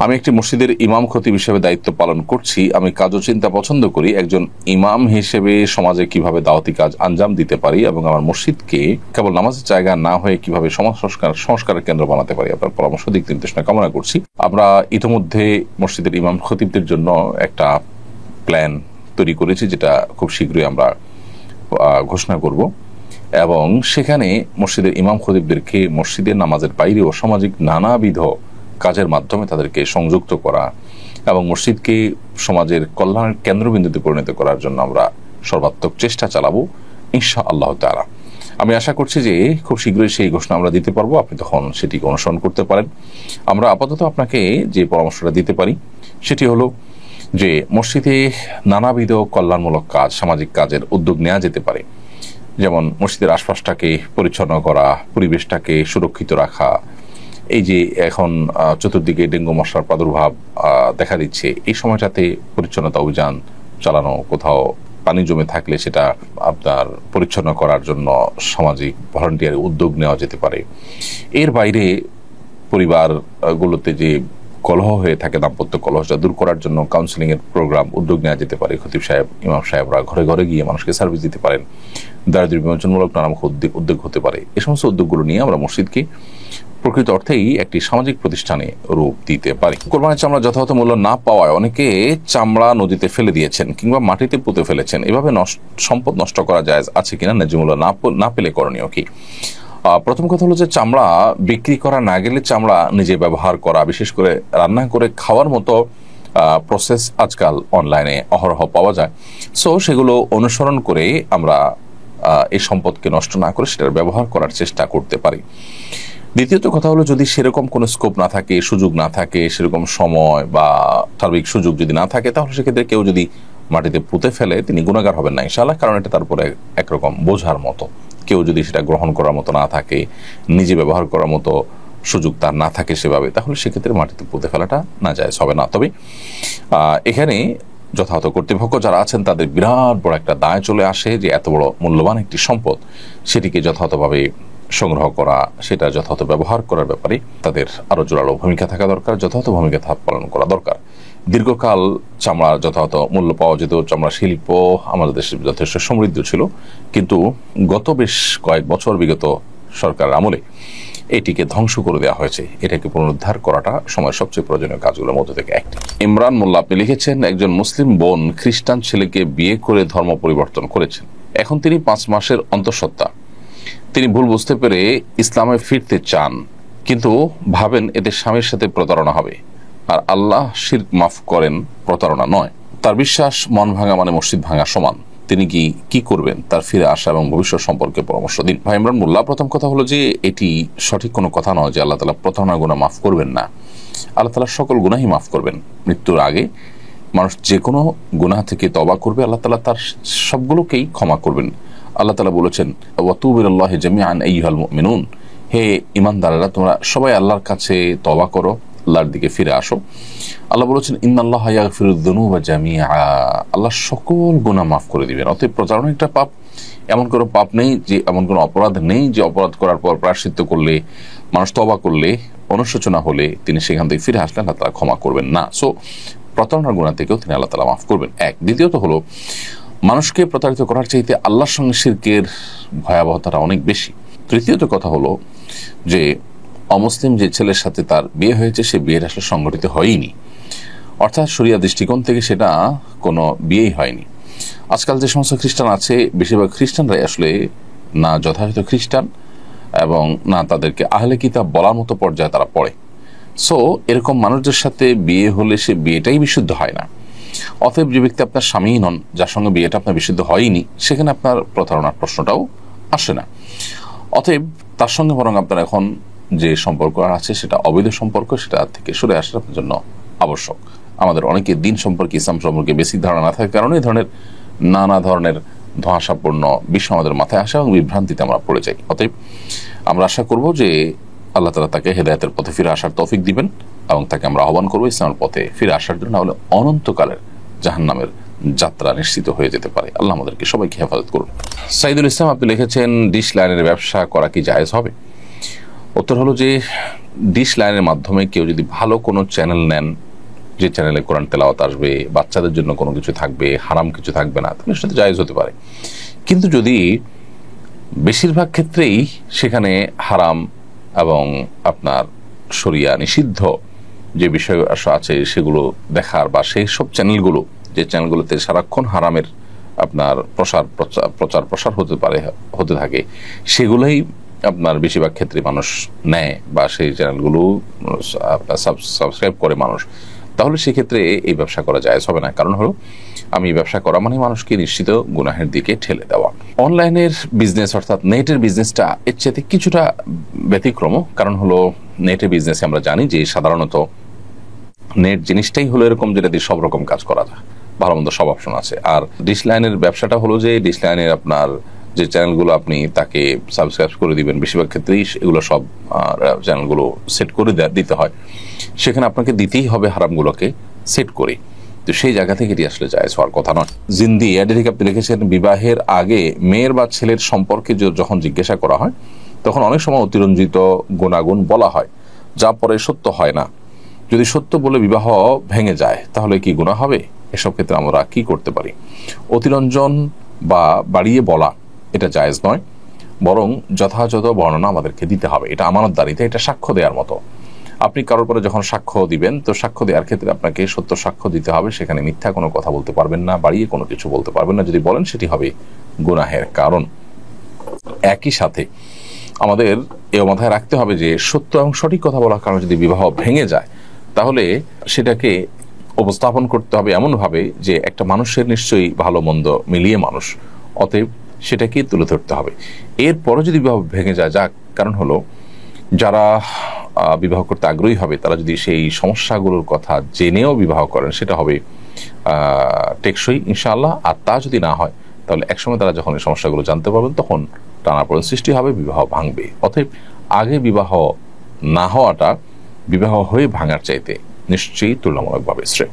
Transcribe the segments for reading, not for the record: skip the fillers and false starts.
আমি একটি মসজিদের ইমাম খতিব হিসেবে দায়িত্ব পালন করছি। আমি কাজ ও চিন্তা পছন্দ করি একজন ইমাম হিসেবে সমাজে কিভাবে দাওয়াতি কাজ আঞ্জাম দিতে পারি এবং আমার মসজিদকে কেবল নামাজের জায়গা না হয়ে কিভাবে সমাজ সংস্কারের কেন্দ্র বানাতে পারি, আপনার পরামর্শ দিক নির্দেশনা কামনা করছি। আমরা ইতিমধ্যে মসজিদের ইমাম খতিবদের জন্য একটা প্ল্যান তৈরি করেছি, যেটা খুব শীঘ্রই আমরা ঘোষণা করব এবং সেখানে মসজিদের ইমাম খতিবদেরকে মসজিদের নামাজের বাইরেও সামাজিক নানাবিধ কাজের মাধ্যমে তাদেরকে সংযুক্ত করা এবং মসজিদকে সমাজের কল্যাণের কেন্দ্রবিন্দুতে পরিণত করার জন্য আমরা সর্বাত্মক চেষ্টা চালাবো ইনশাআল্লাহ তাআলা। আমি আশা করছি যে খুব শীঘ্রই সেই ঘোষণা আমরা দিতে পারবো, আপনি তখন সেটিকে অনুসরণ করতে পারেন। আমরা আপাতত আপনাকে যে পরামর্শটা দিতে পারি সেটি হলো যে মসজিদে নানাবিধ কল্যাণমূলক কাজ, সামাজিক কাজের উদ্যোগ নেওয়া যেতে পারে। যেমন মসজিদের আশপাশটাকে পরিচ্ছন্ন করা, পরিবেশটাকে সুরক্ষিত রাখা। এই যে এখন চতুর্দিকে ডেঙ্গু মশার প্রাদুর্ভাব দেখা দিচ্ছে, এই সময়টাতে পরিচ্ছন্নতা অভিযান চালানো, কোথাও পানি জমে থাকলে সেটা আপনার পরিচ্ছন্ন করার জন্য সামাজিক ভলান্টিয়ার উদ্যোগ নেওয়া যেতে পারে। এর বাইরে পরিবারগুলোতে যে কলহ হয়ে থাকে, দাম্পত্য কলহটা দূর করার জন্য কাউন্সিলিং এর প্রোগ্রাম উদ্যোগ নেওয়া যেতে পারে। খতিব সাহেব, ইমাম সাহেবরা ঘরে ঘরে গিয়ে মানুষকে সার্ভিস দিতে পারেন। দারিদ্র্য বিমোচনমূলক নানা উদ্যোগ হতে পারে। এই সমস্ত উদ্যোগগুলো নিয়ে আমরা মসজিদকে প্রকৃত অর্থেই একটি সামাজিক প্রতিষ্ঠানে রূপ দিতে পারি। কোরবানির চামড়া যথাযথ মূল্য না পাওয়ায় অনেকে চামড়া নদীতে ফেলে দিয়েছেন কিংবা মাটিতে পুঁতে ফেলেছেন। এভাবে সম্পদ নষ্ট করা জায়েজ আছে কিনা, ন্যায্য মূল্য না পেলে করণীয় কি? প্রথম কথা হলো যে চামড়া বিক্রি করা না গেলে চামড়া নিজে ব্যবহার করা, বিশেষ করে রান্না করে খাওয়ার মতো প্রসেস আজকাল অনলাইনে অহরহ পাওয়া যায়। সো সেগুলো অনুসরণ করে আমরা এই সম্পদকে নষ্ট না করে সেটার ব্যবহার করার চেষ্টা করতে পারি। দ্বিতীয়ত কথা হলো, যদি সেরকম কোনো স্কোপ না থাকে, সুযোগ না থাকে, সেরকম সময় বা সার্বিক সুযোগ যদি না থাকে, তাহলে সেক্ষেত্রে কেউ যদি মাটিতে পুঁতে ফেলে তিনি গুনাহগার হবেন না ইনশাআল্লাহ, কারণ এটা তারপরে একরকম বোঝার মতো। কেউ যদি সেটা গ্রহণ করার মতো না থাকে, নিজে ব্যবহার করার মতো সুযোগ তার না থাকে সেভাবে, তাহলে সেক্ষেত্রে মাটিতে পুঁতে ফেলাটা নাজায়েজ হবে না। তবে এখানে যথাযথ কর্তৃপক্ষ যারা আছেন তাদের বিরাট বড় একটা দায় চলে আসে যে এত বড় মূল্যবান একটি সম্পদ সেটিকে যথাযথভাবে সংগ্রহ করা, সেটা যথাযথ ব্যবহার করার ব্যাপারে তাদের আরো জোরালো ভূমিকা থাকা দরকার, যথাযথ ভূমিকা পালন করা দরকার। দীর্ঘকাল চামড়ার যথাযথ মূল্য পাওয়া যেত, চামড়া শিল্প আমাদের দেশে যথেষ্ট সমৃদ্ধ ছিল, কিন্তু গত বেশ কয়েক বছর বিগত সরকারের আমলে এটিকে ধ্বংস করে দেওয়া হয়েছে। এটাকে পুনরুদ্ধার করাটা সময়ের সবচেয়ে প্রয়োজনীয় কাজগুলোর মধ্যে থেকে একটি। ইমরান মোল্লা আপনি লিখেছেন, একজন মুসলিম বোন খ্রিস্টান ছেলেকে বিয়ে করে ধর্ম পরিবর্তন করেছেন। এখন তিনি 5 মাসের অন্তঃসত্ত্বা। তিনি ভুল বুঝতে পেরে ইসলামে ফিরতে চান, কিন্তু ভাবেন এতে স্বামীর সাথে প্রতারণা হবে, আর আল্লাহ শিরক মাফ করেন, প্রতারণা নয়। তার বিশ্বাস মন ভাঙা মানে মসজিদ ভাঙা সমান। তিনি কি করবেন? তার ফিরে আসা এবং ভবিষ্যৎ সম্পর্কে পরামর্শ দিন। ভাই ইমরান মোল্লা, প্রথম কথা হলো যে এটি সঠিক কোনো কথা নয় যে আল্লাহ তাআলা প্রতারণা গুনাহ মাফ করবেন না। আল্লাহ তাআলা সকল গুনাহই মাফ করবেন। মৃত্যুর আগে মানুষ যে কোনো গুনাহ থেকে তওবা করবে, আল্লাহ তাআলা তার সবগুলোকেই ক্ষমা করবেন। আল্লাহ তাআলা বলেছেন, ওয়াতুবু ইলাল্লাহি জামিআন আইয়ুহাল মুমিনুন, হে ঈমানদারেরা তোমরা সবাই আল্লাহর কাছে তওবা করো, আল্লাহর দিকে ফিরে আসো। আল্লাহ বলেছেন, ইন্নাল্লাহা ইয়াগফিরুয যুনুবা জামিআ, আল্লাহ সকল গুনাহ মাফ করে দিবেন। অতএব প্রতারণা একটা পাপ, এমন কোনো পাপ নেই যে, এমন কোনো অপরাধ নেই যে অপরাধ করার পর প্রায়শ্চিত্ত করলে, মানুষ তওবা করলে, অনুশোচনা হলে তিনি সেখান থেকে ফিরে আসলে আল্লাহ তাআলা ক্ষমা করবেন না। সো প্রতারণার গুনাহ থেকেও তিনি আল্লাহ তাআলা মাফ করবেন। এক। দ্বিতীয়ত হলো, মানুষকে প্রতারিত করার চাইতে আল্লাহর সঙ্গে শিরকের ভয়াবহতাটা অনেক বেশি। তৃতীয়ত কথা হলো যে অমুসলিম যে ছেলের সাথে তার বিয়ে হয়েছে সে বিয়ের আসলে সংগঠিত হয়নি, অর্থাৎ শরিয়া দৃষ্টিকোণ থেকে সেটা কোনো বিয়েই হয়নি। আজকাল যে সমস্ত খ্রিস্টান আছে, বেশিরভাগ খ্রিস্টানরাই আসলে না যথাযথ খ্রিস্টান এবং না তাদেরকে আহলে কিতাব বলার মতো পর্যায়ে তারা পড়ে। সো এরকম মানুষদের সাথে বিয়ে হলে সে বিয়েটাই বিশুদ্ধ হয় না। অতএব যে ব্যক্তি আপনার স্বামী নন, যার সঙ্গে বিয়েটা আপনার বিশুদ্ধ হয়নি, সেখানে আপনার প্রতারণার প্রশ্নটাও আসে না। অতএব তার সঙ্গে বরং আপনার এখন যে সম্পর্ক আছে সেটা অবৈধ সম্পর্ক, সেটা থেকে সরে আসা আপনার জন্য আবশ্যক। আমাদের অনেকে দিন সম্পর্কে, ইসলাম সম্পর্কে বেশি ধারণা না থাকার কারণে এই ধরনের নানা ধরনের ধোঁয়াশাপূর্ণ বিষয় আমাদের মাথায় আসা এবং বিভ্রান্তিতে আমরা পড়ে যাই। অতএব আমরা আশা করব যে আল্লাহ তাআলা তাকে হেদায়েতের পথে ফিরে আসার তৌফিক দিবেন এবং তাকে আমরা আহ্বান করবো ইসলামের পথে ফিরে আসার জন্য, নাহলে অনন্তকালের জাহান্নামের যাত্রা নিশ্চিত হয়ে যেতে পারে। আল্লাহ আমাদেরকে সবাইকে হেফাজত করুন। সাইদুল ইসলাম আপনি লিখেছেন, ডিশ লাইনের ব্যবসা করা কি জায়েজ হবে? উত্তর হলো যে ডিশ লাইনের মাধ্যমে কেউ যদি ভালো কোনো চ্যানেল নেন, যে চ্যানেলে কোরআন তেলাওয়াত আসবে, বাচ্চাদের জন্য কোনো কিছু থাকবে, হারাম কিছু থাকবে না, তাহলে সেটা জায়েজ হতে পারে। কিন্তু যদি বেশিরভাগ ক্ষেত্রেই সেখানে হারাম এবং আপনার শরিয়া নিষিদ্ধ যে বিষয় আছে সেগুলো দেখার, বা সেই সব চ্যানেলগুলো, যে চ্যানেলগুলোতে সারাক্ষণ হারামের আপনার প্রচার প্রসার হতে থাকে, সেগুলোই আপনার বেশিরভাগ ক্ষেত্রে মানুষ নেয় বা সেই চ্যানেলগুলো আপনার সাবস্ক্রাইব করে মানুষ, তাহলে সেক্ষেত্রে এই ব্যবসা করা জায়েজ হবে না। কারণ হলো, আমি ব্যবসা করা মানে মানুষকে নিশ্চিত গুনাহের দিকে ঠেলে দেওয়া। অনলাইনের বিজনেস অর্থাৎ নেটের বিজনেসটা এর চাইতে কিছুটা ব্যতিক্রম। কারণ হলো, নেটের বিজনেসে আমরা জানি যে সাধারণত নেট জিনিসটাই হলো এরকম যেটা দিয়ে সব রকম কাজ করা যায়, ভালো মন্দ সব অপশন আছে। আর ডিশ লাইনের ব্যবসাটা হলো যে ডিশ লাইনের আপনার যে চ্যানেলগুলো আপনি তাকে সাবস্ক্রাইব করে দিবেন, বেশিরভাগ ক্ষেত্রেই এগুলো সব চ্যানেলগুলো সেট করে দিতে হয়, সেখানে আপনাকে দিতেই হবে হারামগুলোকে সেট করে। তো সেই জায়গা থেকে এটি আসলে জায়েজ হওয়ার কথা নয়। জিন্দি অ্যাডে থেকে আপনি লিখেছেন, বিবাহের আগে মেয়ের বা ছেলের সম্পর্কে যখন জিজ্ঞাসা করা হয় তখন অনেক সময় অতিরঞ্জিত গুণাগুণ বলা হয়, যা পরে সত্য হয় না। যদি সত্য বলে বিবাহ ভেঙে যায় তাহলে কি গুনাহ হবে? এসব ক্ষেত্রে আমরা কি করতে পারি? অতিরঞ্জন বা বাড়িয়ে বলা এটা জায়েজ নয়, বরং যথাযথ বর্ণনা আমাদেরকে দিতে হবে। এটা আমানতদারিতে, এটা সাক্ষ্য দেওয়ার মতো। আপনি কারোর পরে যখন সাক্ষ্য দিবেন, তো সাক্ষ্য দেওয়ার ক্ষেত্রে আপনাকে সত্য সাক্ষ্য দিতে হবে, সেখানে মিথ্যা কোনো কথা বলতে পারবেন না, বাড়িয়ে কোনো কিছু বলতে পারবেন না। যদি বলেন সেটি হবে গুনাহের কারণ। একই সাথে আমাদের এও মাথায় রাখতে হবে যে সত্য এবং সঠিক কথা বলার কারণে যদি বিবাহ ভেঙে যায়, তাহলে সেটাকে উপস্থাপন করতে হবে এমনভাবে যে একটা মানুষের নিশ্চয়ই ভালো মন্দ মিলিয়ে মানুষ, অতএব সেটাকে তুলে ধরতে হবে। এরপরও যদি বিবাহ ভেঙে যায়, যাক, কারণ হলো যারা বিবাহ করতে আগ্রহী হবে তারা যদি সেই সমস্যাগুলোর কথা জেনেও বিবাহ করেন, সেটা হবে টেকসই ইনশাআল্লাহ। আর তা যদি না হয়, তাহলে একসময় তারা যখন এই সমস্যাগুলো জানতে পারবেন তখন টানাপোড়েন সৃষ্টি হবে, বিবাহ ভাঙবে। অতএব আগে বিবাহ না হওয়াটা বিবাহ হয়ে ভাঙার চাইতে নিশ্চয়ই তুলনামূলকভাবে শ্রেয়।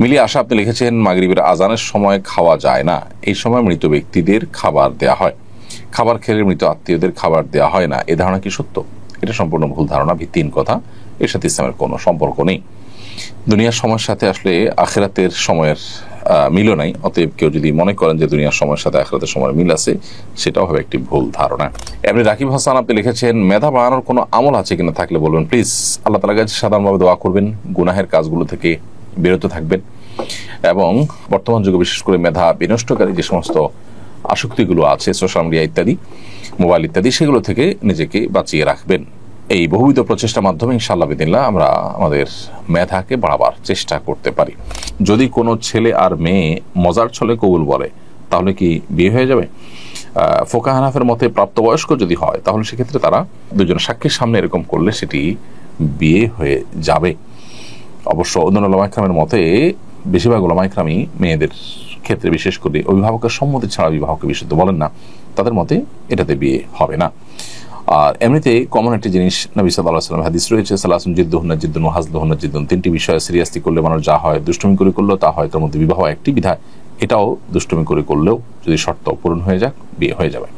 মিলিয়ে আশা আপনি লিখেছেন, মাগরিবের আজানের সময় খাওয়া যায় না, এই সময় মৃত ব্যক্তিদের খাবার দেয়া হয়, খাবার খেলে মৃত আত্মীয়দের খাবার দেওয়া হয় না, এ ধারণা কি সত্য? এটা সম্পূর্ণ ভুল ধারণা, ভিত্তিহীন কথা। এর সাথে ইসলামের কোনো সম্পর্ক নেই। দুনিয়ার সময়ের সাথে আসলে আখিরাতের সময়ের মিলও নাই। অতএব কেউ যদি মনে করেন যে দুনিয়ার সময়ের সাথে আখিরাতের সময়ের মিল আছে, সেটাও হবে একটি ভুল ধারণা। এমনি রাকিব হাসান আপনি লিখেছেন, মেধা বাড়ানোর কোনো আমল আছে কিনা, থাকলে বলবেন প্লিজ। আল্লাহ তাআলার কাছে সাধারণভাবে দোয়া করবেন, গুনাহের কাজগুলো থেকে বিরত থাকবেন, এবং বর্তমান যুগে বিশেষ করে মেধা বিনষ্টকারী যে সমস্ত আসক্তিগুলো আছে, সোশ্যাল মিডিয়া ইত্যাদি, মোবাইল ইত্যাদি, সেগুলো থেকে নিজেকে বাঁচিয়ে রাখবেন। এই বহুবিধ প্রচেষ্টার মাধ্যমে ইনশাআল্লাহ বিদিল্লাহ আমরা আমাদের মেধাকে বাড়াবার চেষ্টা করতে পারি। যদি কোনো ছেলে আর মেয়ে মজার ছলে কবুল বলে, তাহলে কি বিয়ে হয়ে যাবে? ফোকা হানাফের মতে প্রাপ্তবয়স্ক যদি হয়, তাহলে সেক্ষেত্রে তারা দুজন সাক্ষীর সামনে এরকম করলে সেটি বিয়ে হয়ে যাবে। অবশ্য অন্যান্য উলামা ইকরামের মতে বেশিরভাগ উলামা ইকরামই মেয়েদের ক্ষেত্রে বিশেষ করে অভিভাবকের সম্মতি ছাড়া বিবাহকে বিশুদ্ধ বলেন না, তাদের মতে এটাতে বিয়ে হবে না। আর এমনিতে কমন একটি জিনিস নবী সাল্লাল্লাহু আলাইহি ওয়াসাল্লাম হাদিস রয়েছে, সালাসুন জিদ্দুহুন্না জিদ্দুন ওয়া হাজলুহুন্না জিদ্দুন, তিনটি বিষয়ে সিরিয়াসলি করলে মানুষ যা হয়, দুষ্টুমি করে করলেও তা হয়, তার মধ্যে বিবাহ একটি বিধায়। এটাও দুষ্টুমি করে করলেও যদি শর্ত পূরণ হয়ে যাক, বিয়ে হয়ে যাবে।